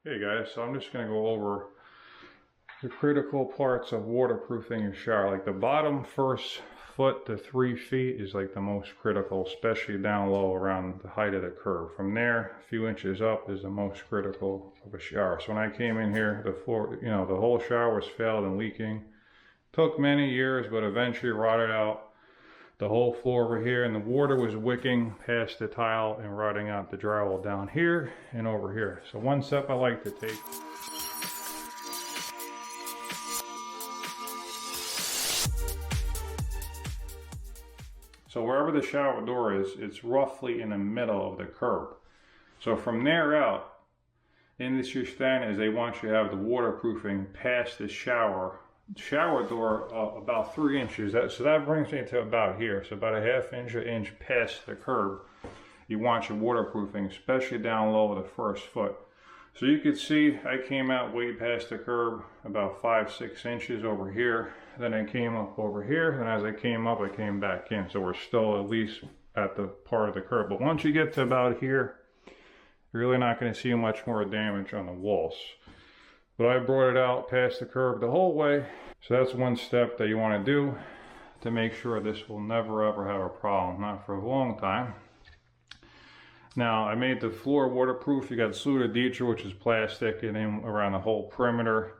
Hey guys, so I'm just going to go over the critical parts of waterproofing your shower. Like the bottom first foot to 3 feet is like the most critical, especially down low around the height of the curb. From there, a few inches up is the most critical of a shower. So when I came in here, the floor, the whole shower was failed and leaking. Took many years, but eventually rotted out the whole floor over here, and the water was wicking past the tile and rotting out the drywall down here and over here. So one step I like to take. So wherever the shower door is, it's roughly in the middle of the curb. So from there out, industry standard is they want you to have the waterproofing past the shower door about 3 inches. So that brings me to about here. So about a ½ inch or inch past the curb, you want your waterproofing, especially down low the first foot. So you can see I came out way past the curb, about 5-6 inches over here. Then I came up over here, and as I came up, I came back in. So we're still at least at the part of the curb. But once you get to about here, you're really not going to see much more damage on the walls. But I brought it out past the curb the whole way. So that's one step that you want to do to make sure this will never ever have a problem, not for a long time. Now I made the floor waterproof. You got Suda, which is plastic, and then around the whole perimeter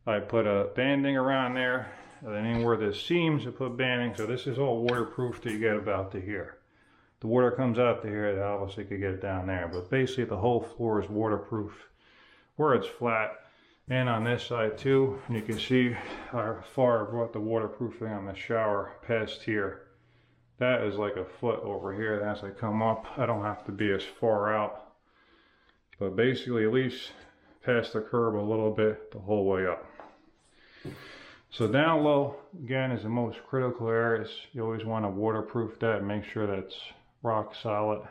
I put a banding around there, and then in where the seams I put banding. So this is all waterproof till you get about to here. The water comes out to here, that obviously could get it down there, but basically the whole floor is waterproof where it's flat, and on this side too. And you can see how far I brought the waterproofing on the shower past here. That is like a foot over here. And as I come up, I don't have to be as far out, but basically at least past the curb a little bit the whole way up. So down low, again, is the most critical areas. You always want to waterproof that, make sure that's rock solid,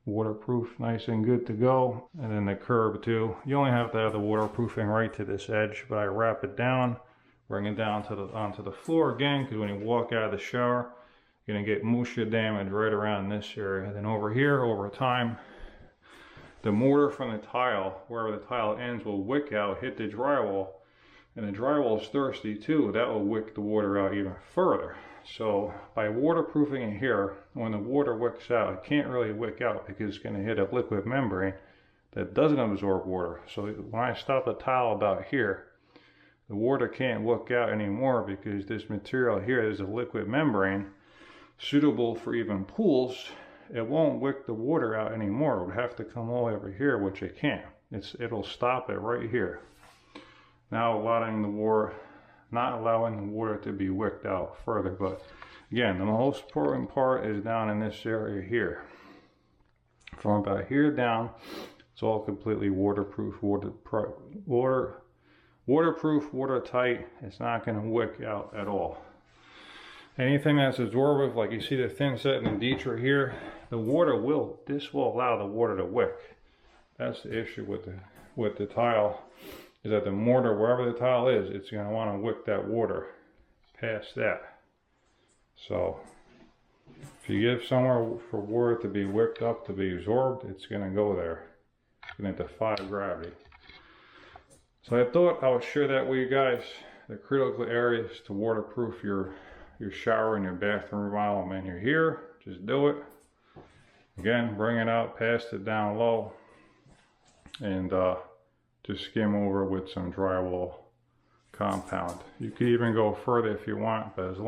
waterproof, nice and good to go. And then the curb too. You only have to have the waterproofing right to this edge, but I wrap it down, bring it down to onto the floor again, because when you walk out of the shower, you're gonna get moisture damage right around this area. And then over here, over time, the mortar from the tile, wherever the tile ends, will wick out, hit the drywall, and the drywall is thirsty too. That will wick the water out even further. So by waterproofing it here, when the water wicks out, it can't really wick out because it's going to hit a liquid membrane that doesn't absorb water. So when I stop the tile about here, the water can't wick out anymore because this material here is a liquid membrane suitable for even pools. It won't wick the water out anymore. It would have to come all over here, which it can't. It'll stop it right here. Now not allowing the water to be wicked out further. But again, the most important part is down in this area here. From about here down, it's all completely waterproof, waterproof, watertight. It's not going to wick out at all. Anything that's absorptive, like you see the thin set and the right here, this will allow the water to wick. That's the issue with the tile, is that the mortar, wherever the tile is, it's going to want to wick that water past that. So if you give somewhere for water to be wicked up, to be absorbed, it's going to go there. It's going to defy gravity. So I thought I would share that with you guys, the critical areas to waterproof your shower and your bathroom remodel. Man, you're here, just do it. Again, bring it out, pass it down low, and just skim over with some drywall compound. You could even go further if you want, but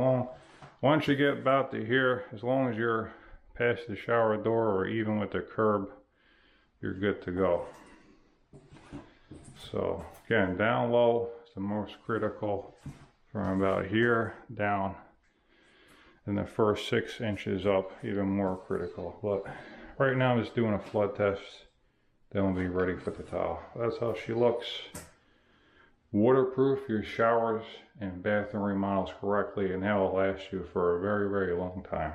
once you get about to here, as long as you're past the shower door or even with the curb, you're good to go. So again, down low is the most critical, from about here down, and the first 6 inches up even more critical. But right now I'm just doing a flood test, then we'll be ready for the tile. That's how she looks. Waterproof your showers and bathroom remodels correctly, and that will last you for a very, very long time.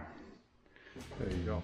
There you go.